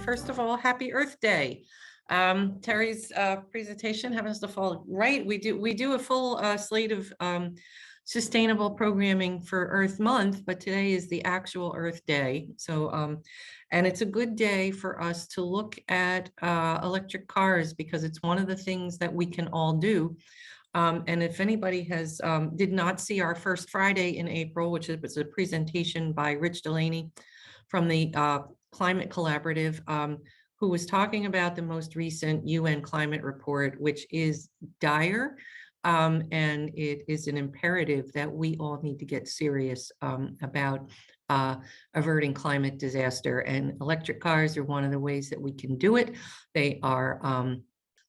first of all, happy Earth Day. Terry's presentation happens to fall right. We do a full slate of sustainable programming for Earth Month, but today is the actual Earth Day. So, and it's a good day for us to look at electric cars because it's one of the things that we can all do. And if anybody has did not see our first Friday in April, which was a presentation by Rich Delaney from the Climate Collaborative, who was talking about the most recent UN climate report, which is dire. And it is an imperative that we all need to get serious about averting climate disaster. And electric cars are one of the ways that we can do it. They are,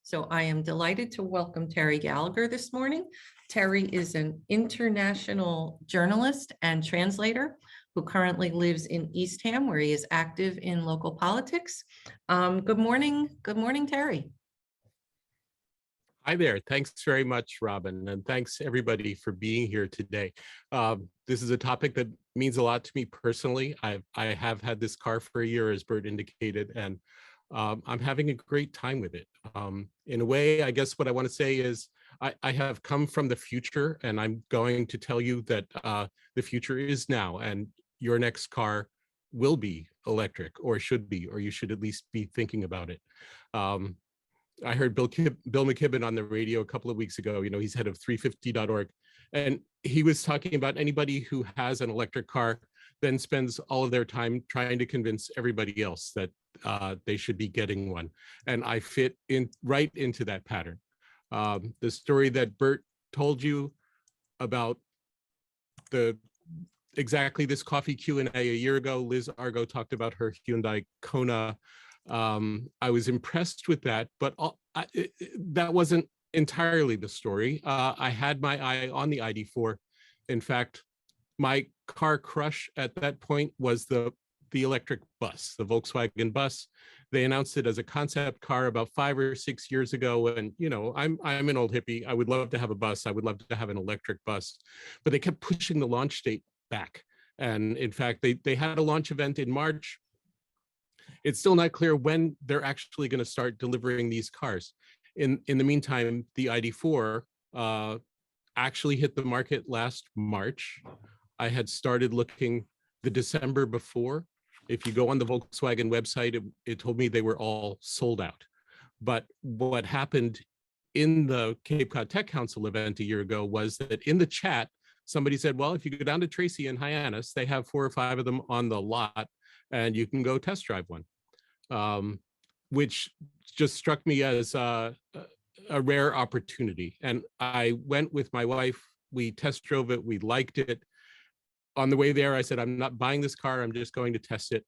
so I am delighted to welcome Terry Gallagher this morning. Terry is an international journalist and translator who currently lives in Eastham, where he is active in local politics. Good morning, Terry. Hi there. Thanks very much, Robin, and thanks everybody for being here today. This is a topic that means a lot to me personally. I have had this car for a year, as Bert indicated, and I'm having a great time with it. In a way, I guess what I want to say is I have come from the future, and I'm going to tell you that the future is now, and your next car will be electric, or should be, or you should at least be thinking about it. I heard Bill McKibben on the radio a couple of weeks ago. You know, he's head of 350.org, and he was talking about anybody who has an electric car then spends all of their time trying to convince everybody else that they should be getting one. And I fit in right into that pattern. The story that Bert told you about exactly this coffee Q&A a year ago, Liz Argo talked about her Hyundai Kona. I was impressed with that, but that wasn't entirely the story. I had my eye on the ID4. In fact, my car crush at that point was the electric bus, the Volkswagen bus. They announced it as a concept car about 5 or 6 years ago. And, you know, I'm an old hippie. I would love to have a bus. I would love to have an electric bus, but they kept pushing the launch date back. And in fact, they had a launch event in March. It's still not clear when they're actually going to start delivering these cars. In the meantime, the ID4 actually hit the market last March. I had started looking the December before. If you go on the Volkswagen website, it told me they were all sold out. But what happened in the Cape Cod Tech Council event a year ago was that in the chat, somebody said, well, if you go down to Tracy and Hyannis, they have 4 or 5 of them on the lot, and you can go test drive one, which just struck me as a rare opportunity. And I went with my wife, we test drove it, we liked it. On the way there, I said, I'm not buying this car, I'm just going to test it.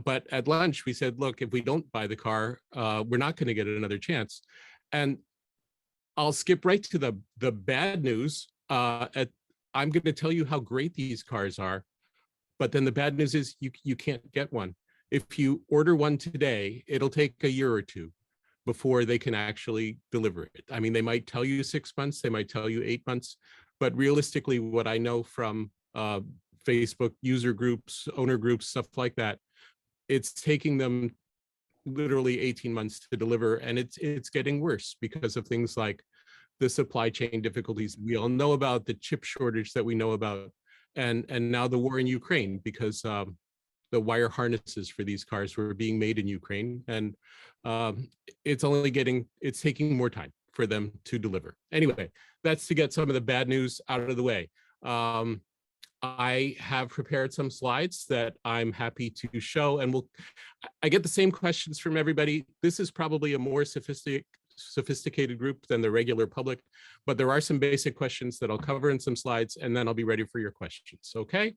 But at lunch, we said, look, if we don't buy the car, we're not going to get another chance. And I'll skip right to the bad news. I'm going to tell you how great these cars are. But then the bad news is you can't get one. If you order one today, it'll take a year or 2 before they can actually deliver it. I mean, they might tell you 6 months, they might tell you 8 months, but realistically, what I know from Facebook user groups, owner groups, stuff like that, it's taking them literally 18 months to deliver, and it's getting worse because of things like the supply chain difficulties we all know about, the chip shortage that we know about, and now the war in Ukraine, because the wire harnesses for these cars were being made in Ukraine, and it's taking more time for them to deliver. Anyway, that's to get some of the bad news out of the way. I have prepared some slides that I'm happy to show, and I get the same questions from everybody. This is probably a more sophisticated group than the regular public, but there are some basic questions that I'll cover in some slides, and then I'll be ready for your questions. Okay?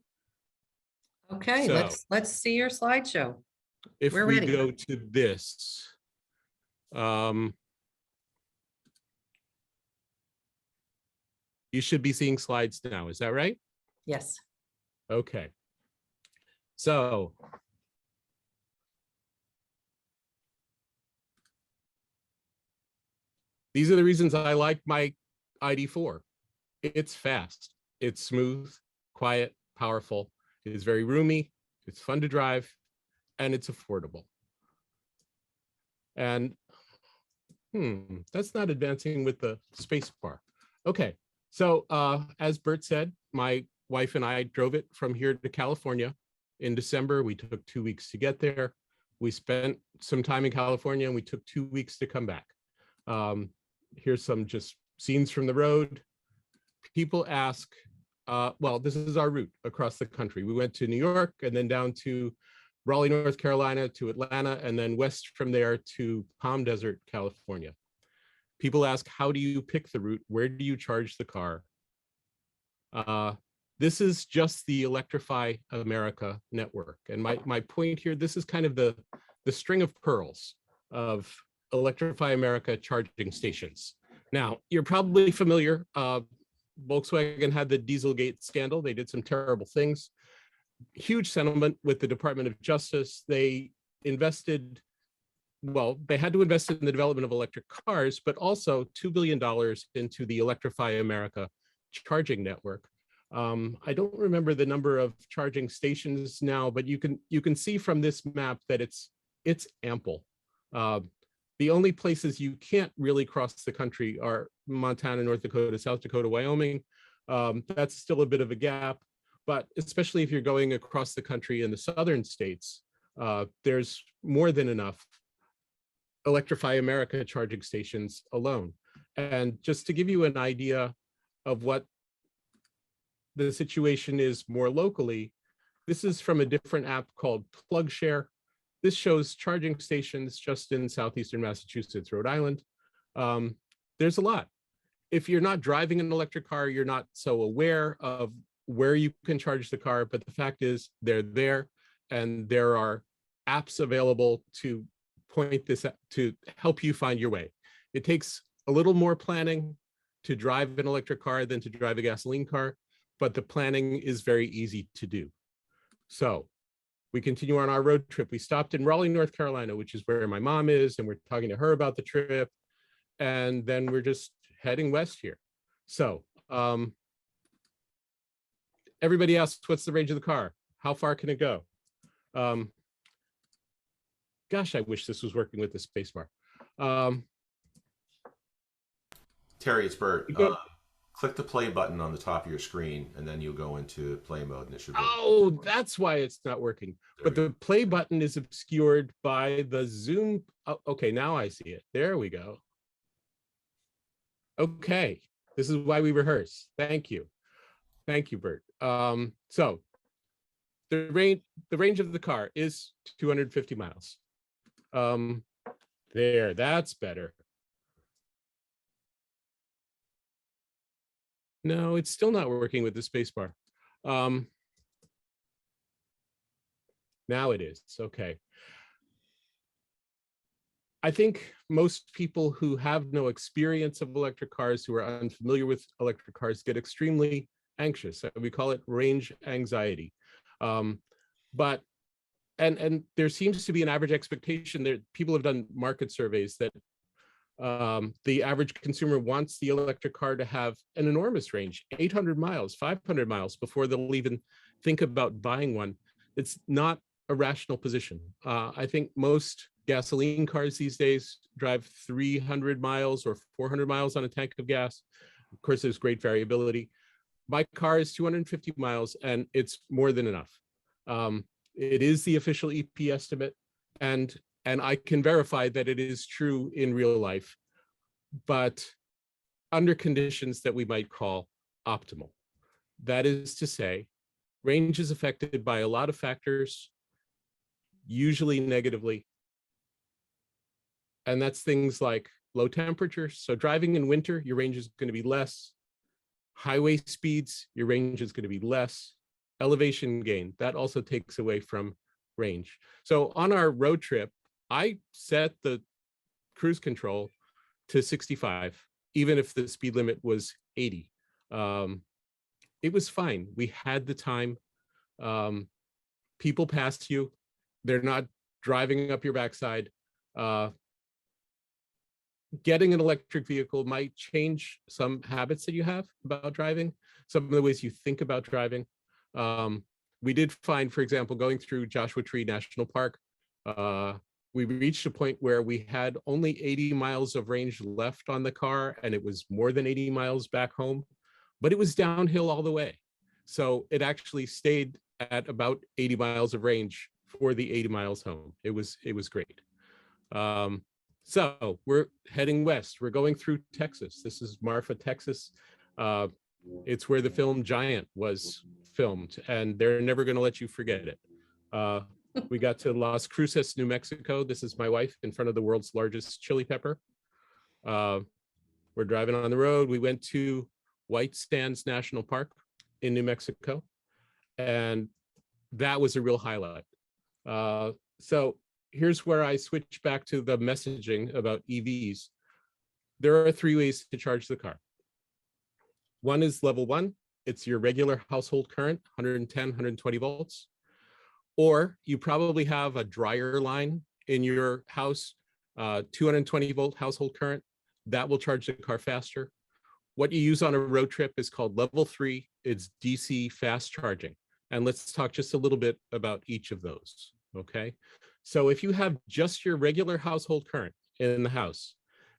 Okay, so, let's see your slideshow. If we ready. Go to this, you should be seeing slides now. Is that right? Yes. Okay. So these are the reasons I like my ID4. It's fast, it's smooth, quiet, powerful. It is very roomy, it's fun to drive, and it's affordable. And that's not advancing with the space bar. Okay, so as Bert said, my wife and I drove it from here to California in December. We took 2 weeks to get there. We spent some time in California and we took 2 weeks to come back. Here's some just scenes from the road. People ask, well, this is our route across the country. We went to New York and then down to Raleigh, North Carolina, to Atlanta, and then west from there to Palm Desert, California. People ask, how do you pick the route? Where do you charge the car? This is just the Electrify America network. And my point here, this is kind of the string of pearls of Electrify America charging stations. Now, you're probably familiar. Volkswagen had the Dieselgate scandal. They did some terrible things. Huge settlement with the Department of Justice. They invested, well, they had to invest in the development of electric cars, but also $2 billion into the Electrify America charging network. I don't remember the number of charging stations now, but you can see from this map that it's ample. The only places you can't really cross the country are Montana, North Dakota, South Dakota, Wyoming. That's still a bit of a gap, but especially if you're going across the country in the southern states, there's more than enough Electrify America charging stations alone. And just to give you an idea of what the situation is more locally, this is from a different app called PlugShare. This shows charging stations just in southeastern Massachusetts, Rhode Island. There's a lot. If you're not driving an electric car, you're not so aware of where you can charge the car, but the fact is they're there, and there are apps available to point this at, to help you find your way. It takes a little more planning to drive an electric car than to drive a gasoline car, but the planning is very easy to do. So we continue on our road trip. We stopped in Raleigh, North Carolina, which is where my mom is, and we're talking to her about the trip. And then we're just heading west here. So everybody asks, what's the range of the car? How far can it go? Gosh, I wish this was working with the space bar. Terry, it's Bert. Click the play button on the top of your screen, and then you'll go into play mode, and it should. Oh, that's why it's not working. But the play button is obscured by the zoom. Oh, okay, now I see it. There we go. Okay, this is why we rehearse. Thank you, Bert. So the range of the car is 250 miles. There, that's better. No, it's still not working with the space bar. Now it is. Okay. I think most people who have no experience of electric cars, who are unfamiliar with electric cars, get extremely anxious. We call it range anxiety. But there seems to be an average expectation that people have done market surveys that the average consumer wants the electric car to have an enormous range, 800 miles, 500 miles before they'll even think about buying one. It's not a rational position. I think most gasoline cars these days drive 300 miles or 400 miles on a tank of gas. Of course, there's great variability. My car is 250 miles, and it's more than enough. It is the official EP estimate, and I can verify that it is true in real life, but under conditions that we might call optimal. That is to say, range is affected by a lot of factors, usually negatively. And that's things like low temperatures. So driving in winter, your range is going to be less. Highway speeds, your range is going to be less. Elevation gain, that also takes away from range. So on our road trip, I set the cruise control to 65, even if the speed limit was 80. It was fine. We had the time. People pass you. They're not driving up your backside. Getting an electric vehicle might change some habits that you have about driving, some of the ways you think about driving. We did find, for example, going through Joshua Tree National Park, we reached a point where we had only 80 miles of range left on the car, and it was more than 80 miles back home, but it was downhill all the way. So it actually stayed at about 80 miles of range for the 80 miles home. It was great. So we're heading west. We're going through Texas. This is Marfa, Texas. It's where the film Giant was filmed, and they're never going to let you forget it. We got to Las Cruces, New Mexico. This is my wife in front of the world's largest chili pepper. We're driving on the road. We went to White Sands National Park in New Mexico, and that was a real highlight. So here's where I switch back to the messaging about EVs. There are 3 ways to charge the car. One is level 1. It's your regular household current, 110, 120 volts. Or you probably have a dryer line in your house, 220 volt household current. That will charge the car faster. What you use on a road trip is called level 3. It's DC fast charging. And let's talk just a little bit about each of those, okay? So if you have just your regular household current in the house,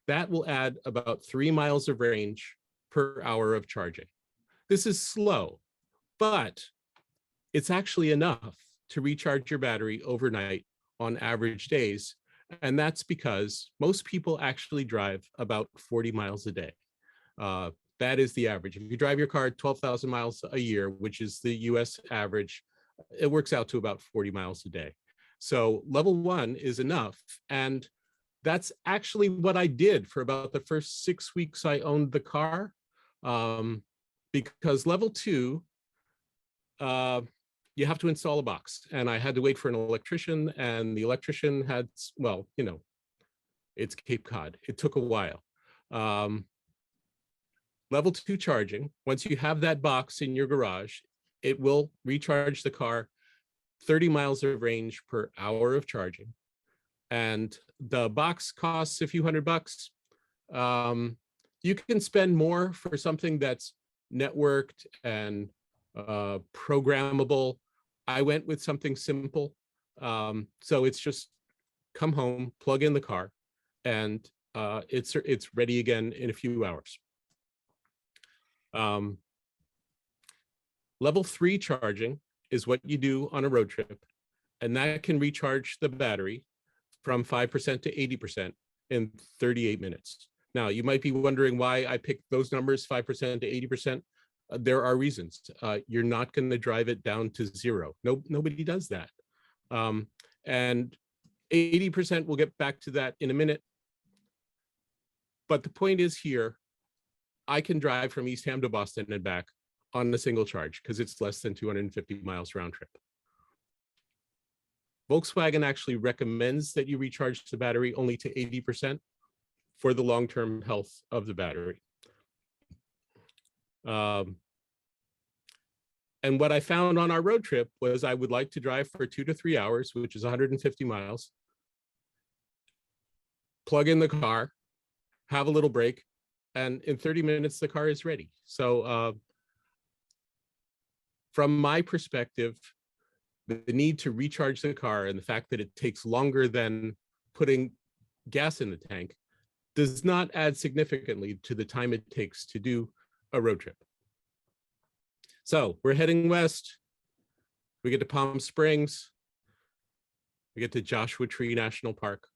that will add about 3 miles of range per hour of charging. This is slow, but it's actually enough to recharge your battery overnight on average days. And that's because most people actually drive about 40 miles a day. That is the average. If you drive your car 12,000 miles a year, which is the US average, it works out to about 40 miles a day. So level 1 is enough. And that's actually what I did for about the first 6 weeks I owned the car. Because level 2, you have to install a box. And I had to wait for an electrician, and the electrician had, well, you know, it's Cape Cod. It took a while. Level 2 charging, once you have that box in your garage, it will recharge the car 30 miles of range per hour of charging. And the box costs a few $100. You can spend more for something that's networked and programmable. I went with something simple. So it's just come home, plug in the car, and it's ready again in a few hours. Level 3 charging is what you do on a road trip, and that can recharge the battery from 5% to 80% in 38 minutes. Now, you might be wondering why I picked those numbers, 5% to 80%. There are reasons. You're not going to drive it down to 0. Nobody does that. And 80%, we'll get back to that in a minute. But the point is here, I can drive from East Ham to Boston and back on a single charge because it's less than 250 miles round trip. Volkswagen actually recommends that you recharge the battery only to 80% for the long-term health of the battery. And what I found on our road trip was I would like to drive for 2 to 3 hours, which is 150 miles, plug in the car, have a little break, and in 30 minutes, the car is ready. So from my perspective, the need to recharge the car and the fact that it takes longer than putting gas in the tank does not add significantly to the time it takes to do a road trip. So we're heading west. We get to Palm Springs. We get to Joshua Tree National Park.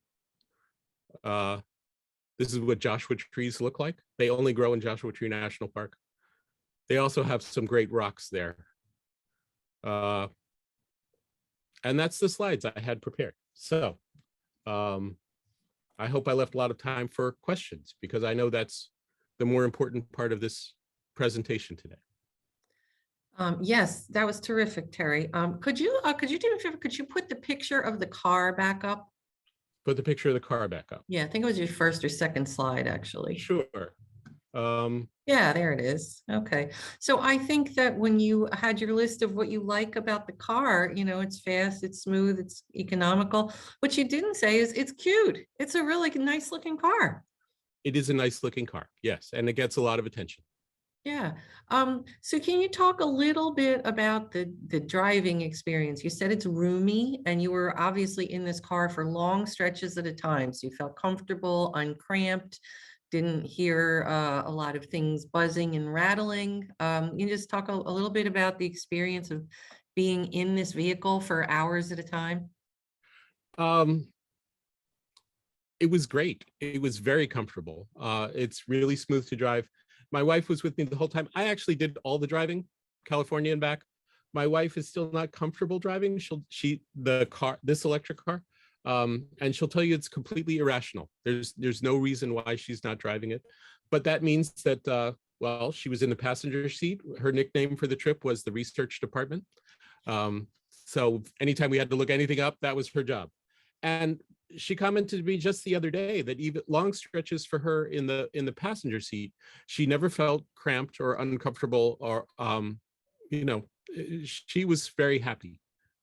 This is what Joshua trees look like. They only grow in Joshua Tree National Park. They also have some great rocks there. And that's the slides I had prepared. So I hope I left a lot of time for questions because I know that's the more important part of this presentation today. Yes, that was terrific, Terry. Could you do me a favor? Could you put the picture of the car back up? Put the picture of the car back up. Yeah, I think it was your first or second slide, actually. Sure. Yeah, there it is. Okay. So I think that when you had your list of what you like about the car, you know, it's fast, it's smooth, it's economical. What you didn't say is it's cute. It's a really nice looking car. It is a nice looking car. Yes. And it gets a lot of attention. Yeah. So can you talk a little bit about the driving experience? You said it's roomy and you were obviously in this car for long stretches at a time. So you felt comfortable, uncramped, didn't hear a lot of things buzzing and rattling. You just talk a little bit about the experience of being in this vehicle for hours at a time? Um, it was great. It was very comfortable. It's really smooth to drive. My wife was with me the whole time. I actually did all the driving, California and back. My wife is still not comfortable driving. This electric car, and she'll tell you it's completely irrational. There's no reason why she's not driving it, but that means that well, she was in the passenger seat. Her nickname for the trip was the research department. So anytime we had to look anything up, that was her job. And she commented to me just the other day that even long stretches for her in the passenger seat, she never felt cramped or uncomfortable, or you know, she was very happy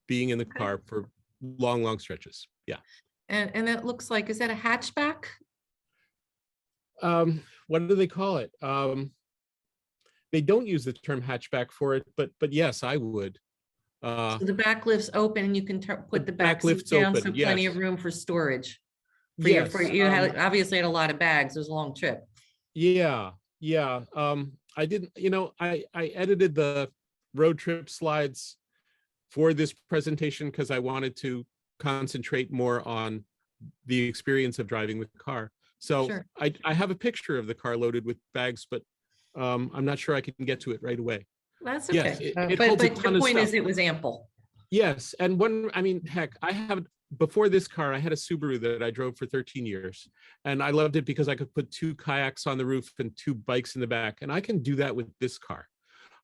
being in the Okay. car for long stretches. Yeah. And that looks like, is that a hatchback? What do they call it? They don't use the term hatchback for it, but yes, I would. So the back lifts open and you can put the back back seat lifts down, open, so plenty of yes. room for storage. Yes. You had obviously had a lot of bags. It was a long trip. Yeah. I didn't, I edited the road trip slides for this presentation because I wanted to concentrate more on the experience of driving the car. So Sure. I have a picture of the car loaded with bags, but I'm not sure I can get to it right away. That's Yes, okay. it But holds a the ton of point is stuff. it was ample. Yes, and heck, before this car, I had a Subaru that I drove for 13 years, and I loved it because I could put 2 kayaks on the roof and 2 bikes in the back, and I can do that with this car.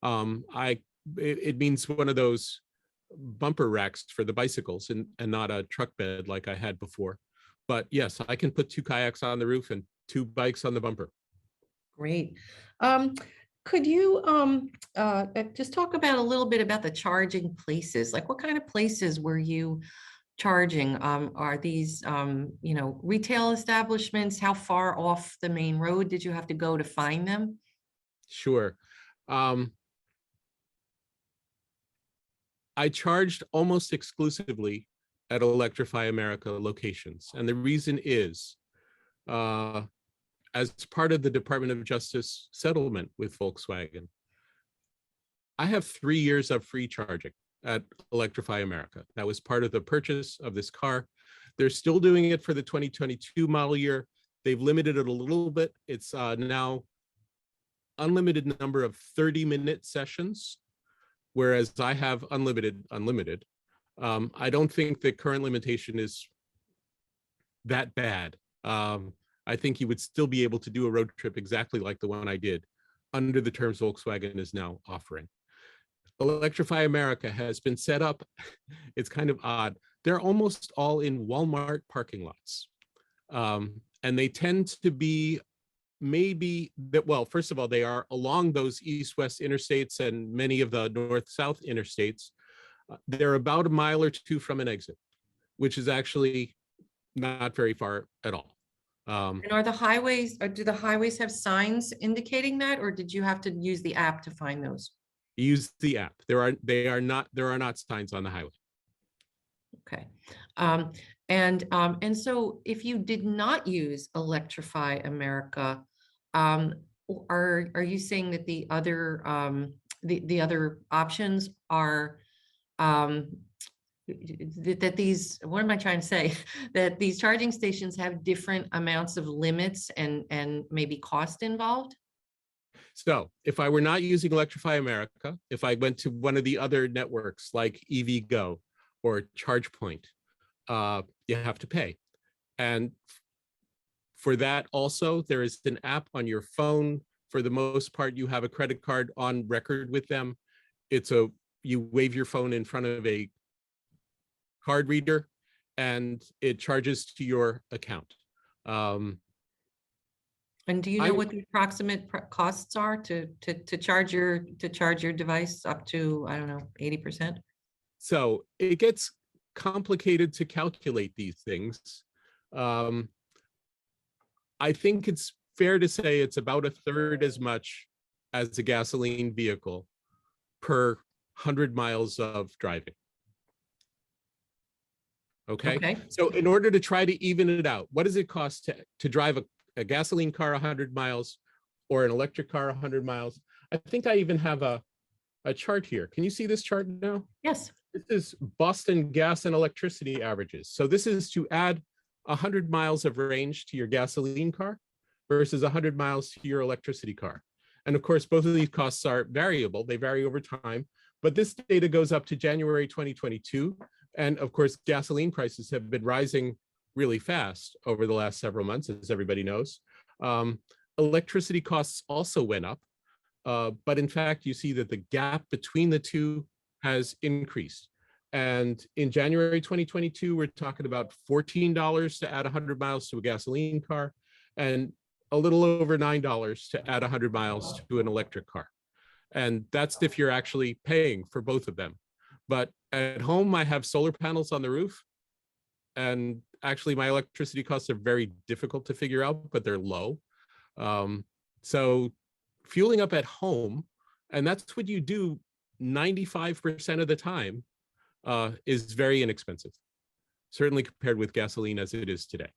It means one of those bumper racks for the bicycles and not a truck bed like I had before. But yes, I can put 2 kayaks on the roof and 2 bikes on the bumper. Great. Could you just talk about a little bit about the charging places? Like what kind of places were you charging? Are these, retail establishments? How far off the main road did you have to go to find them? Sure. I charged almost exclusively at Electrify America locations. And the reason is, as part of the Department of Justice settlement with Volkswagen, I have 3 years of free charging at Electrify America. That was part of the purchase of this car. They're still doing it for the 2022 model year. They've limited it a little bit. It's now unlimited number of 30-minute sessions, whereas I have unlimited. I don't think the current limitation is that bad. I think you would still be able to do a road trip exactly like the one I did under the terms Volkswagen is now offering. Electrify America has been set up. It's kind of odd. They're almost all in Walmart parking lots. And they tend to be well, first of all, they are along those east-west interstates and many of the north-south interstates. They're about a mile or 2 from an exit, which is actually not very far at all. And are the highways, or do the highways have signs indicating that, or did you have to use the app to find those? Use the app. There are not signs on the highway. Okay. And so if you did not use Electrify America, are you saying that the other the other options are that these, what am I trying to say? That these charging stations have different amounts of limits and maybe cost involved? So if I were not using Electrify America, if I went to one of the other networks like EVgo or ChargePoint, you have to pay. And for that also, there is an app on your phone. For the most part, you have a credit card on record with them. You wave your phone in front of a card reader and it charges to your account. And do you know what the approximate costs are to charge your device up to, I don't know, 80%? So it gets complicated to calculate these things. I think it's fair to say it's about a third as much as a gasoline vehicle per 100 miles of driving. Okay. So in order to try to even it out, what does it cost to drive a gasoline car 100 miles or an electric car 100 miles? I think I even have a chart here. Can you see this chart now? Yes. This is Boston gas and electricity averages. So this is to add 100 miles of range to your gasoline car versus 100 miles to your electricity car. And of course, both of these costs are variable. They vary over time. But this data goes up to January 2022. And of course, gasoline prices have been rising really fast over the last several months, as everybody knows. Electricity costs also went up. But in fact, you see that the gap between the two has increased. And in January 2022, we're talking about $14 to add 100 miles to a gasoline car and a little over $9 to add 100 miles to an electric car. And that's if you're actually paying for both of them. But at home, I have solar panels on the roof. And actually, my electricity costs are very difficult to figure out, but they're low. So fueling up at home, and that's what you do 95% of the time, is very inexpensive, certainly compared with gasoline as it is today.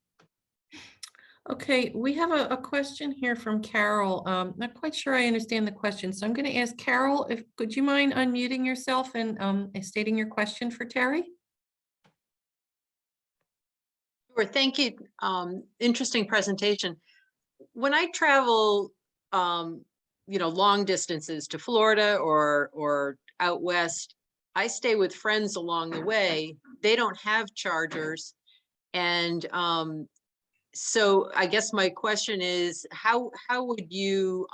Okay, we have a question here from Carol. Not quite sure I understand the question, so I'm going to ask Carol, could you mind unmuting yourself and stating your question for Terry? Sure, thank you. Interesting presentation. When I travel, long distances to Florida or out west, I stay with friends along the way. They don't have chargers, and so I guess my question is, how would you,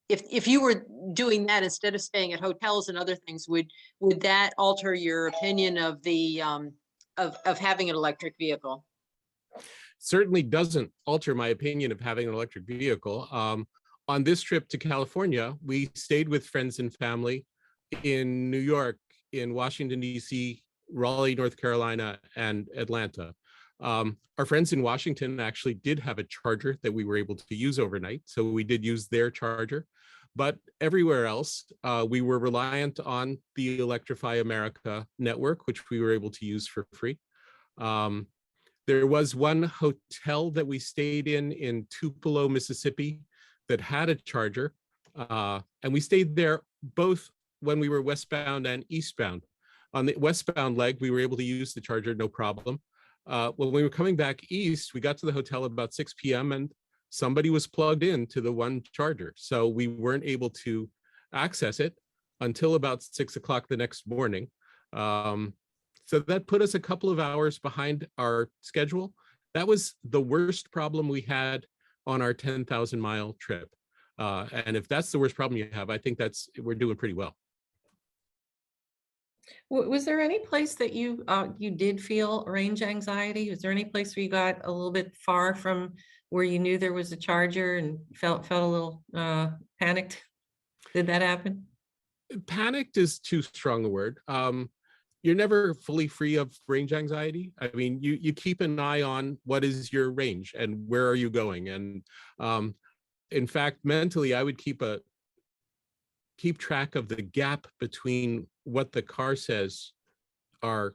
if you were doing that instead of staying at hotels and other things, would that alter your opinion of the of having an electric vehicle? Certainly doesn't alter my opinion of having an electric vehicle. On this trip to California, we stayed with friends and family in New York, in Washington, D.C., Raleigh, North Carolina, and Atlanta. Our friends in Washington actually did have a charger that we were able to use overnight, so we did use their charger. But everywhere else, we were reliant on the Electrify America network, which we were able to use for free. There was one hotel that we stayed in Tupelo, Mississippi, that had a charger, and we stayed there both when we were westbound and eastbound. On the westbound leg, we were able to use the charger, no problem. When we were coming back east, we got to the hotel about 6 p.m. and somebody was plugged in to the one charger. So we weren't able to access it until about 6 o'clock the next morning. So that put us a couple of hours behind our schedule. That was the worst problem we had on our 10,000 mile trip. And if that's the worst problem you have, I think we're doing pretty well. Was there any place that you did feel range anxiety? Was there any place where you got a little bit far from where you knew there was a charger and felt a little panicked? Did that happen? Panicked is too strong a word. You're never fully free of range anxiety. I mean, you keep an eye on what is your range and where are you going. And in fact, mentally, I would keep track of the gap between what the car says our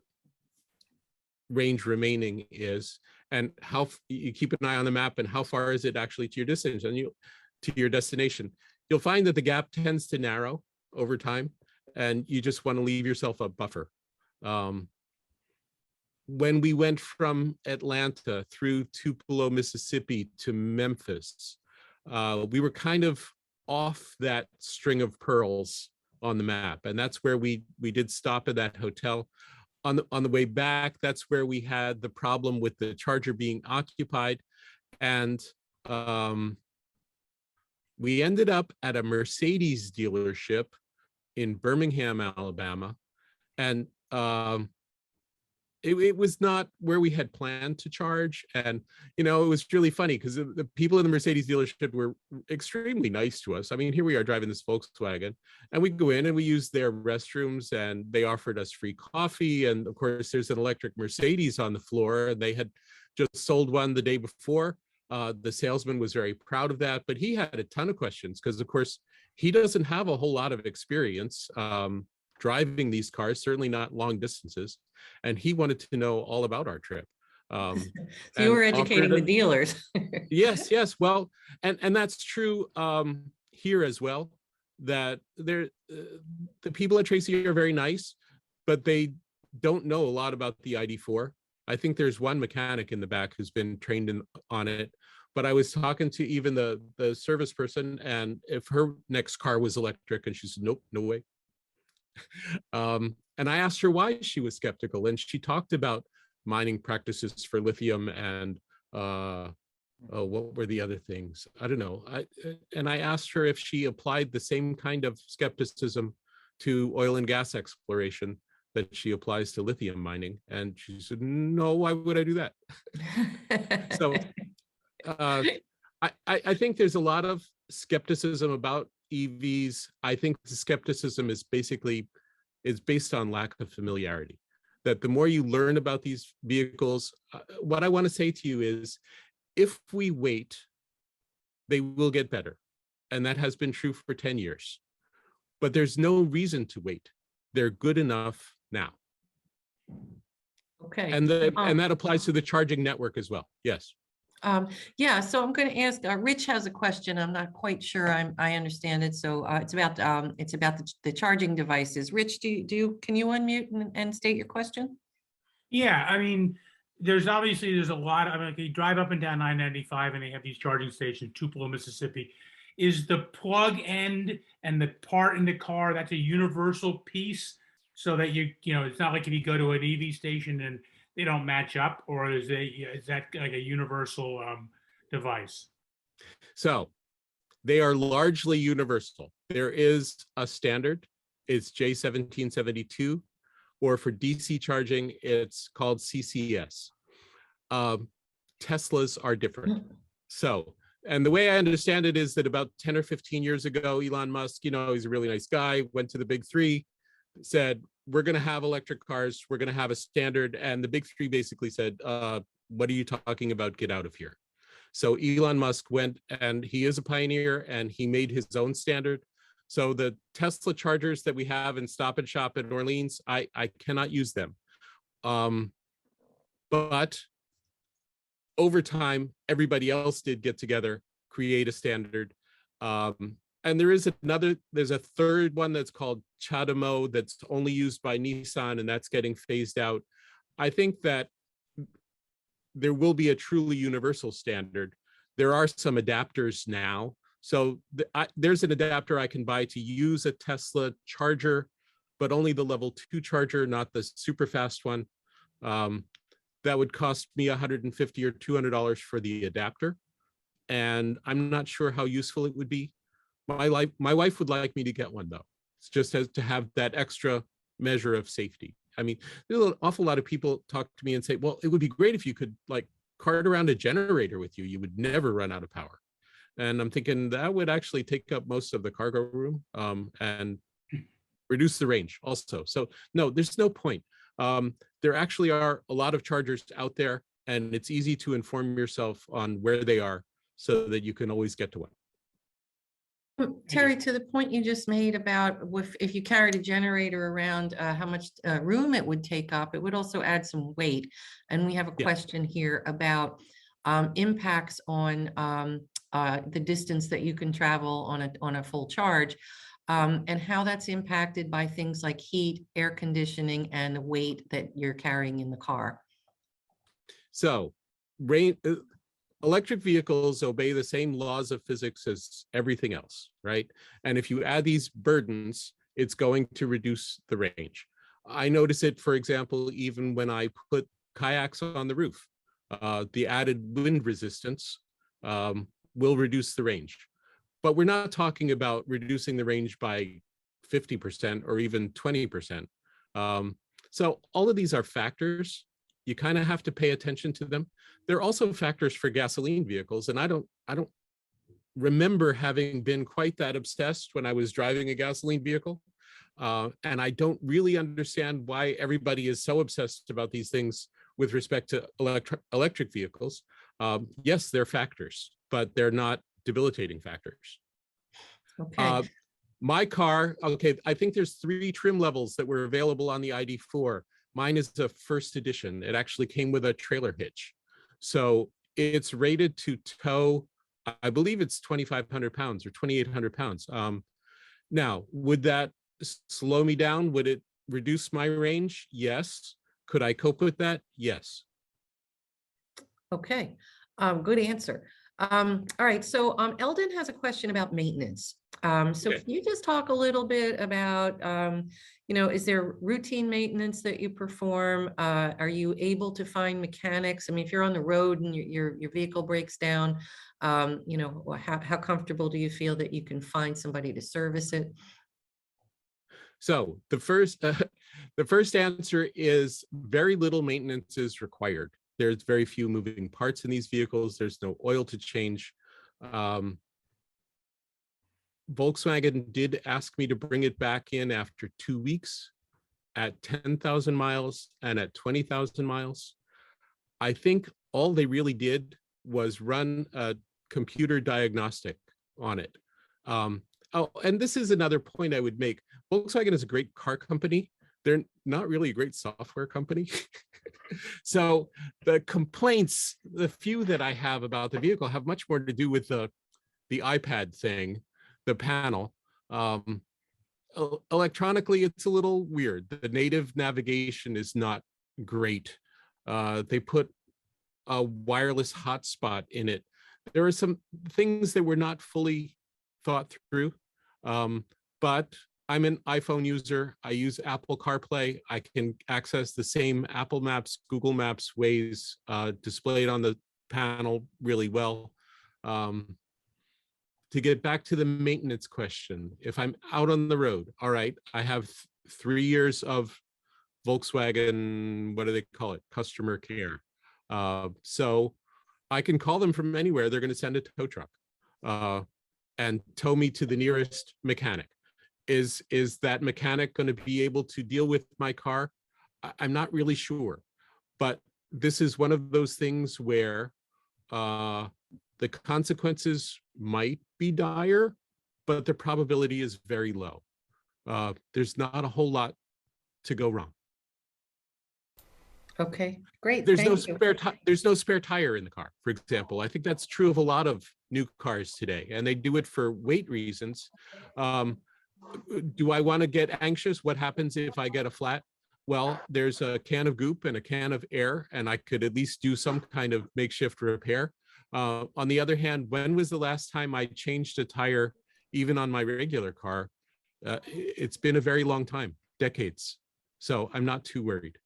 range remaining is, and how you keep an eye on the map and how far is it actually to your distance and to your destination. You'll find that the gap tends to narrow over time, and you just want to leave yourself a buffer. When we went from Atlanta through Tupelo, Mississippi to Memphis, we were kind of off that string of pearls on the map, and that's where we did stop at that hotel. On the way back, that's where we had the problem with the charger being occupied, and we ended up at a Mercedes dealership in Birmingham, Alabama, and it was not where we had planned to charge. And, it was really funny because the people in the Mercedes dealership were extremely nice to us. I mean, here we are driving this Volkswagen, and we go in and we use their restrooms, and they offered us free coffee. And of course, there's an electric Mercedes on the floor, and they had just sold one the day before. The salesman was very proud of that, but he had a ton of questions because, of course, he doesn't have a whole lot of experience driving these cars, certainly not long distances. And he wanted to know all about our trip. So you were educating the dealers. Yes, yes. Well, and that's true here as well, that the people at Tracy are very nice, but they don't know a lot about the ID4. I think there's one mechanic in the back who's been trained on it, but I was talking to even the service person, and if her next car was electric, and she said, nope, no way. And I asked her why she was skeptical, and she talked about mining practices for lithium and what were the other things? I don't know. I asked her if she applied the same kind of skepticism to oil and gas exploration that she applies to lithium mining, and she said, no, why would I do that? So I think there's a lot of skepticism about EVs. I think the skepticism is based on lack of familiarity, that the more you learn about these vehicles, what I want to say to you is, if we wait, they will get better. And that has been true for 10 years. But there's no reason to wait. They're good enough now. Okay. And that applies to the charging network as well. Yes. Yeah, so I'm going to ask, Rich has a question. I'm not quite sure I understand it. So it's about the charging devices. Rich, can you unmute and state your question? Yeah, I mean, there's a lot. I mean, like, you drive up and down 995 and they have these charging stations, Tupelo, Mississippi. Is the plug end and the part in the car, that's a universal piece, so that it's not like if you go to an EV station and they don't match up, or is that like a universal device? So they are largely universal. There is a standard, it's J1772, or for DC charging, it's called CCS. Teslas are different. So, and the way I understand it is that about 10 or 15 years ago, Elon Musk, he's a really nice guy, went to the big three, said, we're going to have electric cars, we're going to have a standard. And the big three basically said, what are you talking about? Get out of here. So Elon Musk went, and he is a pioneer, and he made his own standard. So the Tesla chargers that we have in Stop and Shop in Orleans, I cannot use them. But over time, everybody else did get together, create a standard. And there's a third one that's called CHAdeMO that's only used by Nissan, and that's getting phased out. I think that there will be a truly universal standard. There are some adapters now. So there's an adapter I can buy to use a Tesla charger, but only the level 2 charger, not the super fast one. That would cost me $150 or $200 for the adapter. And I'm not sure how useful it would be. My wife would like me to get one, though. It's just to have that extra measure of safety. I mean, there's an awful lot of people talk to me and say, well, it would be great if you could like cart around a generator with you. You would never run out of power. And I'm thinking that would actually take up most of the cargo room and reduce the range also. So no, there's no point. There actually are a lot of chargers out there, and it's easy to inform yourself on where they are so that you can always get to one. Terry, to the point you just made about if you carried a generator around, how much room it would take up, it would also add some weight. And we have a question here about impacts on the distance that you can travel on a full charge, and how that's impacted by things like heat, air conditioning, and the weight that you're carrying in the car. So electric vehicles obey the same laws of physics as everything else, right? And if you add these burdens, it's going to reduce the range. I notice it, for example, even when I put kayaks on the roof. The added wind resistance will reduce the range. But we're not talking about reducing the range by 50% or even 20%. So all of these are factors. You kind of have to pay attention to them. There are also factors for gasoline vehicles, and I don't remember having been quite that obsessed when I was driving a gasoline vehicle. And I don't really understand why everybody is so obsessed about these things with respect to electric vehicles. Yes, they're factors, but they're not debilitating factors. Okay, My car, okay, I think there's 3 trim levels that were available on the ID4. Mine is a first edition. It actually came with a trailer hitch. So it's rated to tow, I believe it's 2,500 pounds or 2,800 pounds. Now, would that slow me down? Would it reduce my range? Yes. Could I cope with that? Yes. okay, good answer. All right, so Eldon has a question about maintenance. So Okay. can you just talk a little bit about, is there routine maintenance that you perform? Are you able to find mechanics? I mean, if you're on the road and your vehicle breaks down, how comfortable do you feel that you can find somebody to service it? So the first answer is very little maintenance is required. There's very few moving parts in these vehicles. There's no oil to change. Volkswagen did ask me to bring it back in after 2 weeks at 10,000 miles and at 20,000 miles. I think all they really did was run a computer diagnostic on it. Oh, and this is another point I would make. Volkswagen is a great car company. They're not really a great software company. So the complaints, the few that I have about the vehicle have much more to do with the iPad thing, the panel. Electronically, it's a little weird. The native navigation is not great. They put a wireless hotspot in it. There are some things that were not fully thought through, but I'm an iPhone user. I use Apple CarPlay. I can access the same Apple Maps, Google Maps, Waze displayed on the panel really well. To get back to the maintenance question, if I'm out on the road, all right, I have 3 years of Volkswagen, what do they call it? Customer care. So I can call them from anywhere. They're going to send a tow truck and tow me to the nearest mechanic. Is that mechanic going to be able to deal with my car? I'm not really sure, but this is one of those things where the consequences might be dire, but the probability is very low. There's not a whole lot to go wrong. Okay, great. There's no Thank you. there's no spare tire in the car, for example. I think that's true of a lot of new cars today, and they do it for weight reasons. Do I want to get anxious? What happens if I get a flat? Well, there's a can of goop and a can of air, and I could at least do some kind of makeshift repair. On the other hand, when was the last time I changed a tire, even on my regular car? It's been a very long time, decades. So I'm not too worried.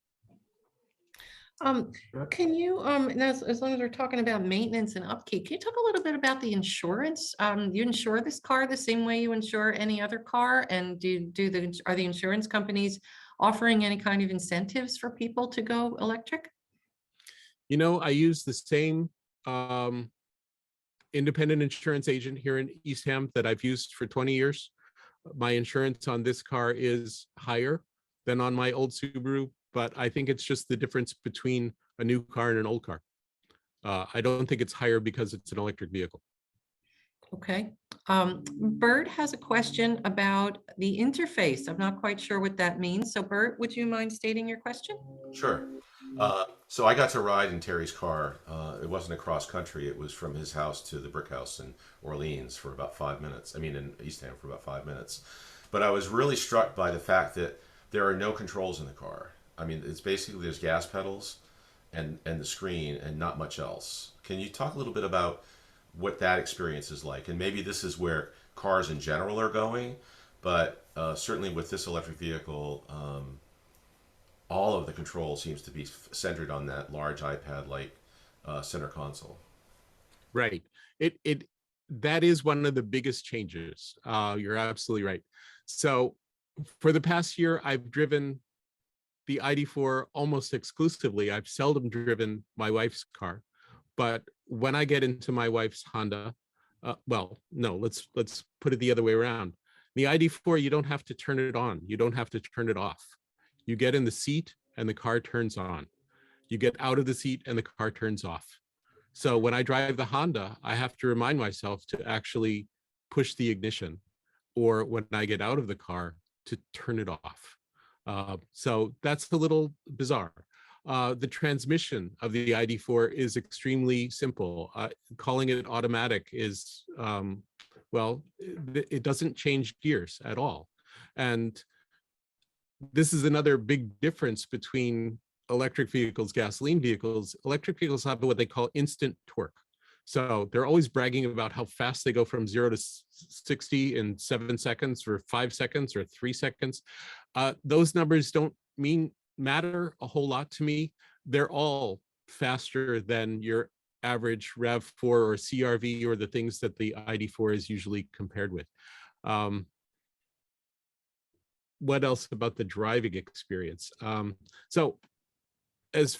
Can you, and as long as we're talking about maintenance and upkeep, can you talk a little bit about the insurance? You insure this car the same way you insure any other car? And are the insurance companies offering any kind of incentives for people to go electric? I use the same independent insurance agent here in Eastham that I've used for 20 years. My insurance on this car is higher than on my old Subaru, but I think it's just the difference between a new car and an old car. I don't think it's higher because it's an electric vehicle. Okay. Bert has a question about the interface. I'm not quite sure what that means. So Bert, would you mind stating your question? Sure. So I got to ride in Terry's car. It wasn't a cross country. It was from his house to the brick house in Orleans for about 5 minutes. I mean, in Eastham for about 5 minutes. But I was really struck by the fact that there are no controls in the car. I mean, it's basically there's gas pedals and the screen and not much else. Can you talk a little bit about what that experience is like? And maybe this is where cars in general are going, but certainly with this electric vehicle, all of the control seems to be centered on that large iPad-like center console. Right. That is one of the biggest changes. You're absolutely right. So for the past year, I've driven the ID4 almost exclusively. I've seldom driven my wife's car, but when I get into my wife's Honda, well, no, let's put it the other way around. The ID4, you don't have to turn it on. You don't have to turn it off. You get in the seat and the car turns on. You get out of the seat and the car turns off. So when I drive the Honda, I have to remind myself to actually push the ignition, or when I get out of the car to turn it off. So that's a little bizarre. The transmission of the ID4 is extremely simple. Calling it automatic is, well, it doesn't change gears at all. And this is another big difference between electric vehicles, gasoline vehicles. Electric vehicles have what they call instant torque. So they're always bragging about how fast they go from 0 to 60 in 7 seconds or 5 seconds or 3 seconds. Those numbers don't matter a whole lot to me. They're all faster than your average RAV4 or CRV or the things that the ID4 is usually compared with. What else about the driving experience? So as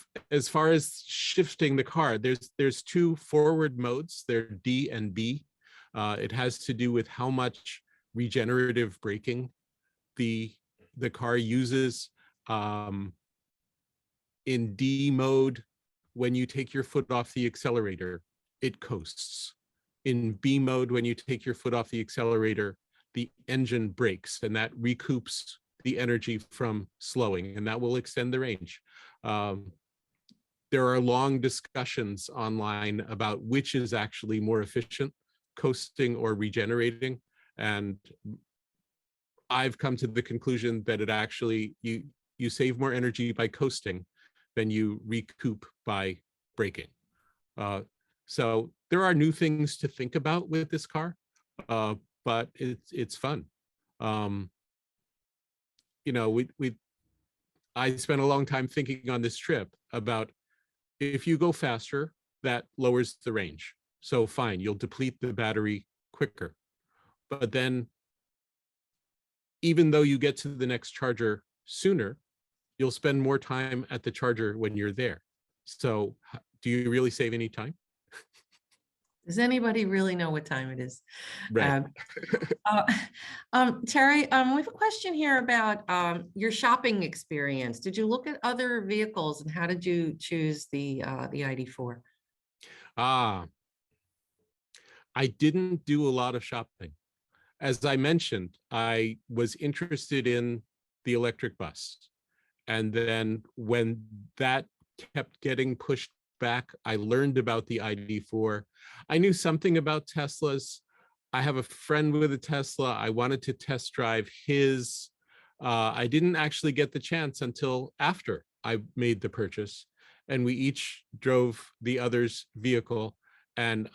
far as shifting the car, there's 2 forward modes. They're D and B. It has to do with how much regenerative braking the car uses. In D mode, when you take your foot off the accelerator, it coasts. In B mode, when you take your foot off the accelerator, the engine brakes, and that recoups the energy from slowing, and that will extend the range. There are long discussions online about which is actually more efficient, coasting or regenerating. And I've come to the conclusion that it actually, you save more energy by coasting than you recoup by braking. So there are new things to think about with this car, but it's fun. You know, I spent a long time thinking on this trip about, if you go faster, that lowers the range. So fine, you'll deplete the battery quicker. But then, even though you get to the next charger sooner, you'll spend more time at the charger when you're there. So do you really save any time? Does anybody really know what time it is? Right. Terry, we have a question here about your shopping experience. Did you look at other vehicles, and how did you choose the ID4? I didn't do a lot of shopping. As I mentioned, I was interested in the electric bus. And then when that kept getting pushed back, I learned about the ID4. I knew something about Teslas. I have a friend with a Tesla. I wanted to test drive his. I didn't actually get the chance until after I made the purchase, and we each drove the other's vehicle. And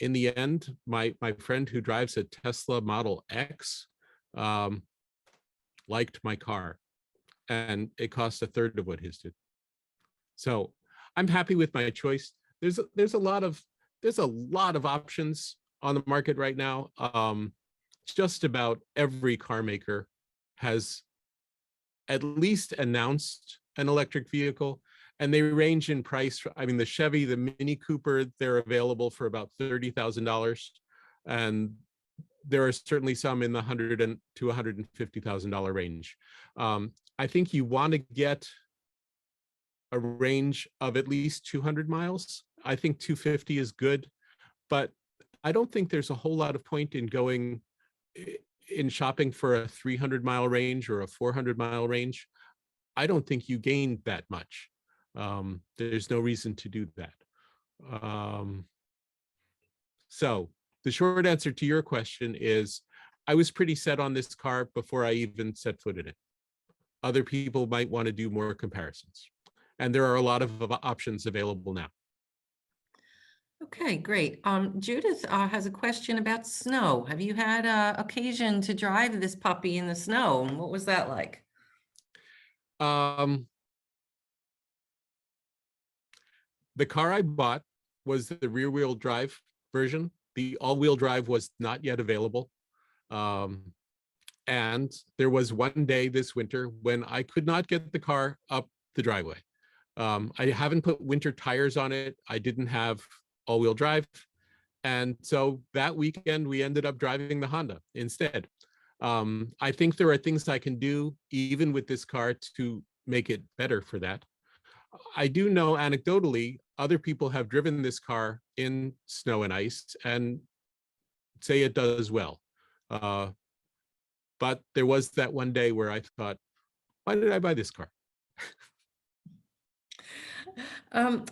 in the end, my friend who drives a Tesla Model X liked my car, and it cost a third of what his did. So I'm happy with my choice. There's a lot of options on the market right now. Just about every car maker has at least announced an electric vehicle, and they range in price. I mean, the Chevy, the Mini Cooper, they're available for about $30,000, and there are certainly some in the $100,000 to $150,000 range. I think you want to get a range of at least 200 miles. I think 250 is good, but I don't think there's a whole lot of point in going in shopping for a 300-mile range or a 400-mile range. I don't think you gain that much. There's no reason to do that. So the short answer to your question is, I was pretty set on this car before I even set foot in it. Other people might want to do more comparisons, and there are a lot of options available now. Okay, great. Judith has a question about snow. Have you had occasion to drive this puppy in the snow? And what was that like? The car I bought was the rear-wheel drive version. The all-wheel drive was not yet available. And there was one day this winter when I could not get the car up the driveway. I haven't put winter tires on it. I didn't have all-wheel drive. And so that weekend, we ended up driving the Honda instead. I think there are things I can do, even with this car, to make it better for that. I do know anecdotally, other people have driven this car in snow and ice and say it does well. But there was that one day where I thought, why did I buy this car?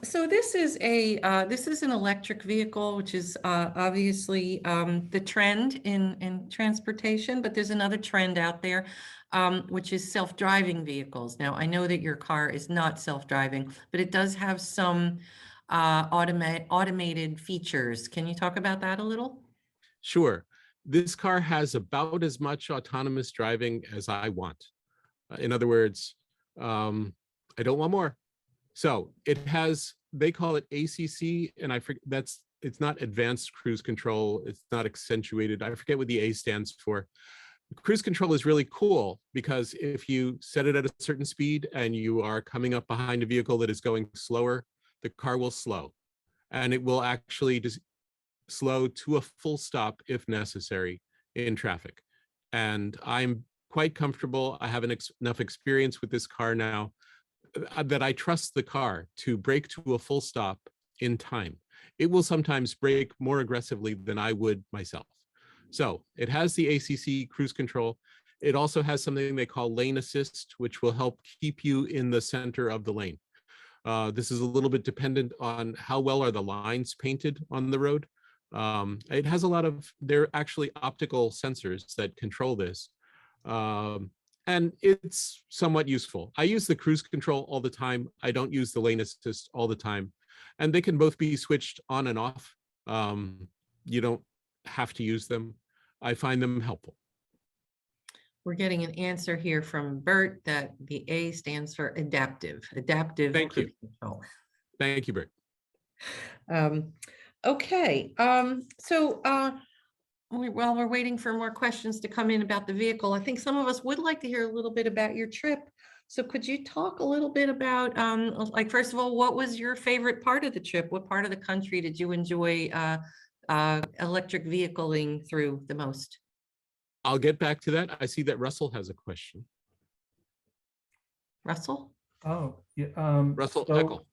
So this is an electric vehicle, which is obviously the trend in transportation, but there's another trend out there, which is self-driving vehicles. Now, I know that your car is not self-driving, but it does have some automated features. Can you talk about that a little? Sure. This car has about as much autonomous driving as I want. In other words, I don't want more. So it has, they call it ACC, and I forget, it's not advanced cruise control. It's not accentuated. I forget what the A stands for. Cruise control is really cool because if you set it at a certain speed and you are coming up behind a vehicle that is going slower, the car will slow, and it will actually just slow to a full stop if necessary in traffic. And I'm quite comfortable. I have enough experience with this car now that I trust the car to brake to a full stop in time. It will sometimes brake more aggressively than I would myself. So it has the ACC cruise control. It also has something they call lane assist, which will help keep you in the center of the lane. This is a little bit dependent on how well are the lines painted on the road. It has a lot of, they're actually optical sensors that control this. And it's somewhat useful. I use the cruise control all the time. I don't use the lane assist all the time. And they can both be switched on and off. You don't have to use them. I find them helpful. We're getting an answer here from Bert that the A stands for adaptive. Adaptive Thank you. cruise control. Thank you, Bert. Okay, while we're waiting for more questions to come in about the vehicle, I think some of us would like to hear a little bit about your trip. So could you talk a little bit about, like, first of all, what was your favorite part of the trip? What part of the country did you enjoy electric vehicling through the most? I'll get back to that. I see that Russell has a question. Russell? Oh, yeah. Russell so, Eckel.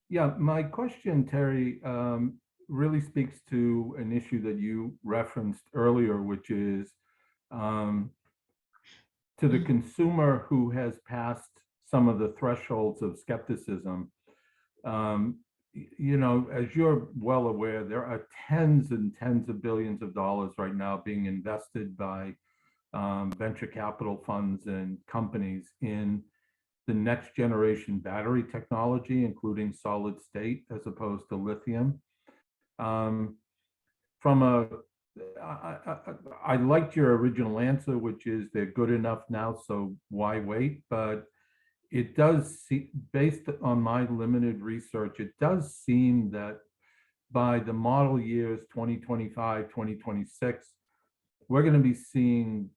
Yeah, my question, Terry, really speaks to an issue that you referenced earlier, which is to the consumer who has passed some of the thresholds of skepticism. You know, as you're well aware, there are tens and tens of billions of dollars right now being invested by venture capital funds and companies in the next generation battery technology, including solid state as opposed to lithium. I liked your original answer, which is they're good enough now, so why wait? But it does seem, based on my limited research, it does seem that by the model years 2025, 2026, we're going to be seeing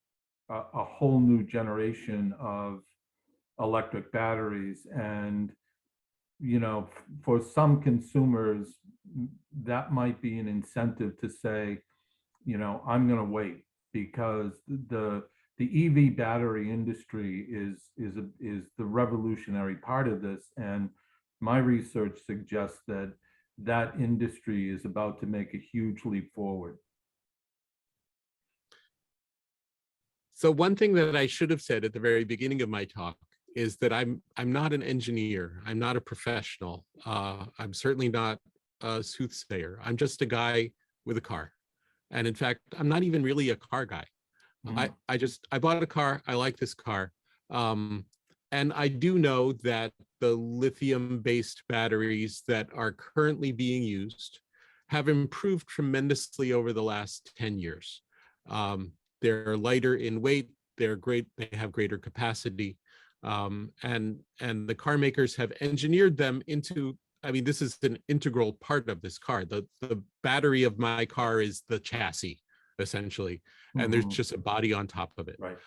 a whole new generation of electric batteries. And, you know, for some consumers, that might be an incentive to say, you know, I'm going to wait, because the EV battery industry is the revolutionary part of this. And my research suggests that that industry is about to make a huge leap forward. So one thing that I should have said at the very beginning of my talk is that I'm not an engineer. I'm not a professional. I'm certainly not a soothsayer. I'm just a guy with a car. And in fact, I'm not even really a car guy. I bought a car. I like this car. And I do know that the lithium-based batteries that are currently being used have improved tremendously over the last 10 years. They're lighter in weight. They're great. They have greater capacity. And the car makers have engineered them into, I mean, this is an integral part of this car. The battery of my car is the chassis, essentially, and there's just a body on top of it. Right.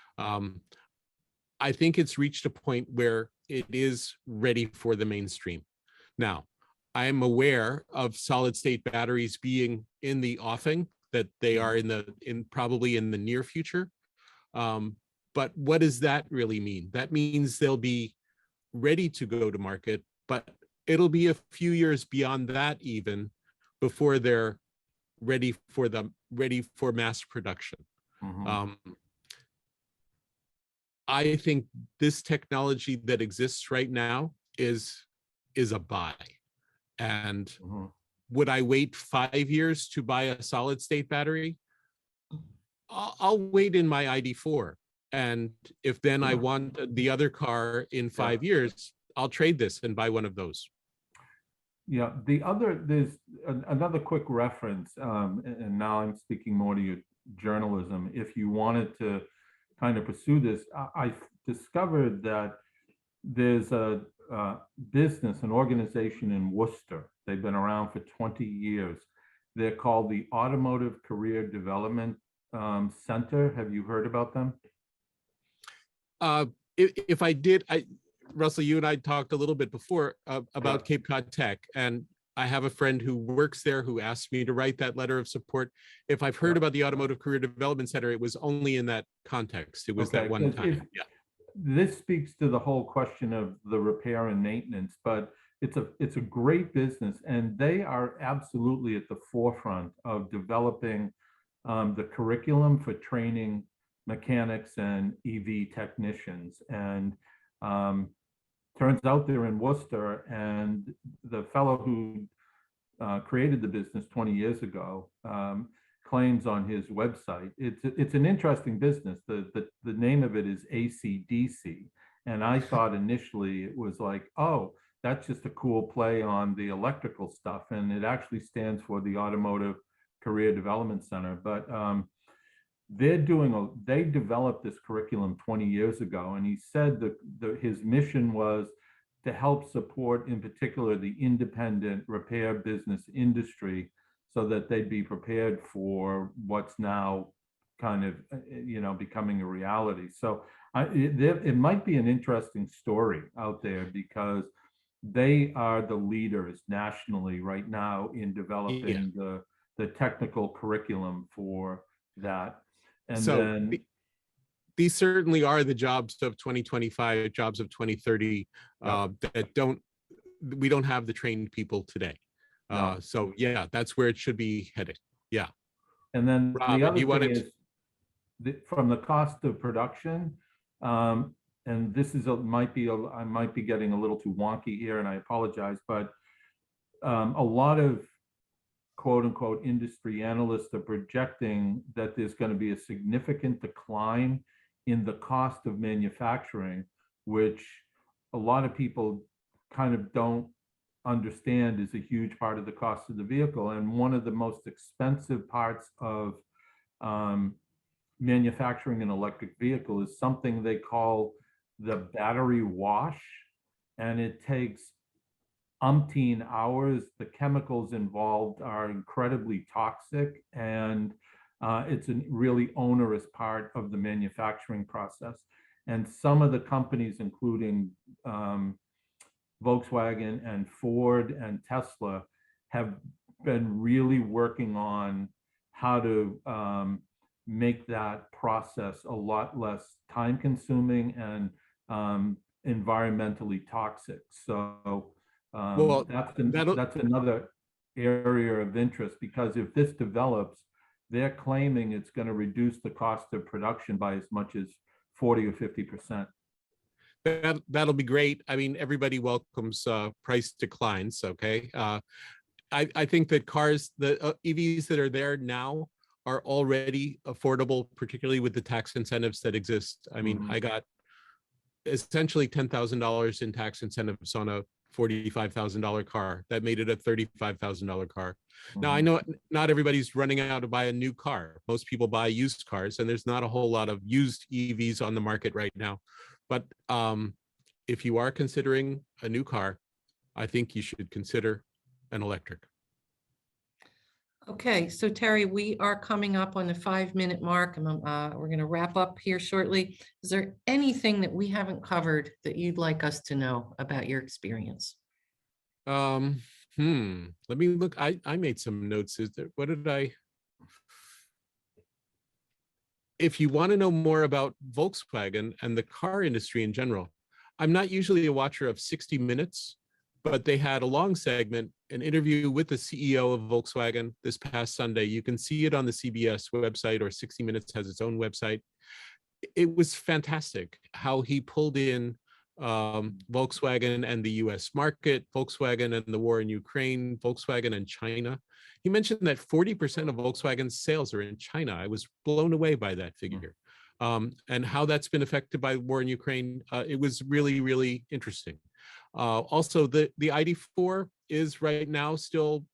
I think it's reached a point where it is ready for the mainstream. Now, I am aware of solid state batteries being in the offing, that they are probably in the near future. But what does that really mean? That means they'll be ready to go to market, but it'll be a few years beyond that even before they're ready for mass production. Mhm. I think this technology that exists right now is a buy. And Mhm. would I wait 5 years to buy a solid state battery? I'll wait in my ID4. And if then I want the other car in 5 years, I'll trade this and buy one of those. Yeah, there's another quick reference, and now I'm speaking more to your journalism. If you wanted to kind of pursue this, I discovered that there's a business, an organization in Worcester. They've been around for 20 years. They're called the Automotive Career Development Center. Have you heard about them? If I did, Russell, you and I talked a little bit before about Cape Cod Tech, and I have a friend who works there who asked me to write that letter of support. If I've heard about the Automotive Career Development Center, it was only in that context. It was that one time. Yeah. This speaks to the whole question of the repair and maintenance, but it's a great business, and they are absolutely at the forefront of developing the curriculum for training mechanics and EV technicians. And turns out they're in Worcester, and the fellow who created the business 20 years ago claims on his website, it's an interesting business. The name of it is ACDC. And I thought initially it was like, oh, that's just a cool play on the electrical stuff. And it actually stands for the Automotive Career Development Center. But they developed this curriculum 20 years ago. And he said that his mission was to help support, in particular, the independent repair business industry, so that they'd be prepared for what's now kind of, becoming a reality. So it might be an interesting story out there, because they are the leaders nationally right now in developing the technical curriculum for that. And so then these certainly are the jobs of 2025, jobs of 2030 that we don't have the trained people today. So yeah, that's where it should be headed. Yeah. And then Rob, the other thing is from the cost of production, and this is I might be getting a little too wonky here, and I apologize, but a lot of quote unquote industry analysts are projecting that there's going to be a significant decline in the cost of manufacturing, which a lot of people kind of don't understand is a huge part of the cost of the vehicle. And one of the most expensive parts of manufacturing an electric vehicle is something they call the battery wash. And it takes umpteen hours. The chemicals involved are incredibly toxic, and it's a really onerous part of the manufacturing process. And some of the companies, including Volkswagen and Ford and Tesla, have been really working on how to make that process a lot less time consuming and environmentally toxic. So that's another area of interest, because if this develops, they're claiming it's going to reduce the cost of production by as much as 40 or 50%. That'll be great. I mean, everybody welcomes price declines. Okay. I think that the EVs that are there now are already affordable, particularly with the tax incentives that exist. I mean, I got essentially $10,000 in tax incentives on a $45,000 car. That made it a $35,000 car. Now, I know not everybody's running out to buy a new car. Most people buy used cars, and there's not a whole lot of used EVs on the market right now. But if you are considering a new car, I think you should consider an electric. Okay, so Terry, we are coming up on the 5-minute mark, and we're going to wrap up here shortly. Is there anything that we haven't covered that you'd like us to know about your experience? Let me look. I made some notes. What did I? If you want to know more about Volkswagen and the car industry in general, I'm not usually a watcher of 60 Minutes, but they had a long segment, an interview with the CEO of Volkswagen this past Sunday. You can see it on the CBS website, or 60 Minutes has its own website. It was fantastic how he pulled in Volkswagen and the US market, Volkswagen and the war in Ukraine, Volkswagen and China. He mentioned that 40% of Volkswagen's sales are in China. I was blown away by that figure. And how that's been affected by the war in Ukraine. It was really, really interesting. Also, the ID4 is right now still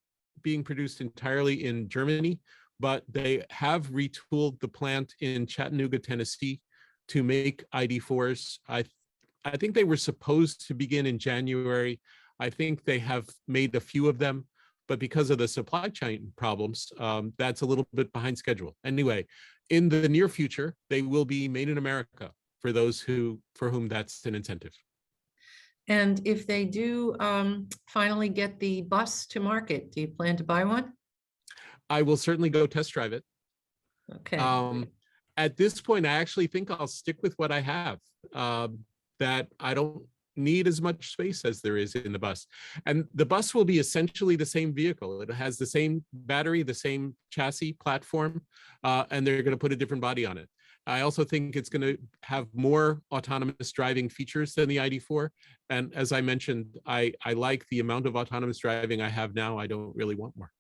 being produced entirely in Germany, but they have retooled the plant in Chattanooga, Tennessee to make ID4s. I think they were supposed to begin in January. I think they have made a few of them, but because of the supply chain problems, that's a little bit behind schedule. Anyway, in the near future, they will be made in America for those for whom that's an incentive. And if they do finally get the bus to market, do you plan to buy one? I will certainly go test drive it. Okay. At this point, I actually think I'll stick with what I have, that I don't need as much space as there is in the bus. And the bus will be essentially the same vehicle. It has the same battery, the same chassis platform, and they're going to put a different body on it. I also think it's going to have more autonomous driving features than the ID4. And as I mentioned, I like the amount of autonomous driving I have now. I don't really want more.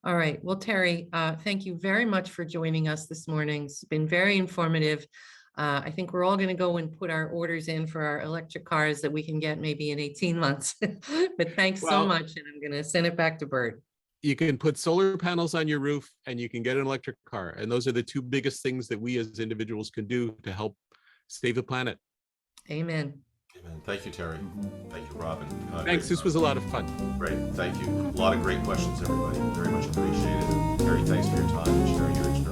All right. Well, Terry, thank you very much for joining us this morning. It's been very informative. I think we're all going to go and put our orders in for our electric cars that we can get maybe in 18 months. But thanks so much. And I'm going to send it back to Bert. You can put solar panels on your roof and you can get an electric car. And those are the two biggest things that we as individuals can do to help save the planet. Amen. Amen. Thank you, Terry. Thank you, Robin. Thanks. This was a lot of fun. Great. Thank you. A lot of great questions, everybody. Very much appreciated. Terry, thanks for your time and sharing your experience.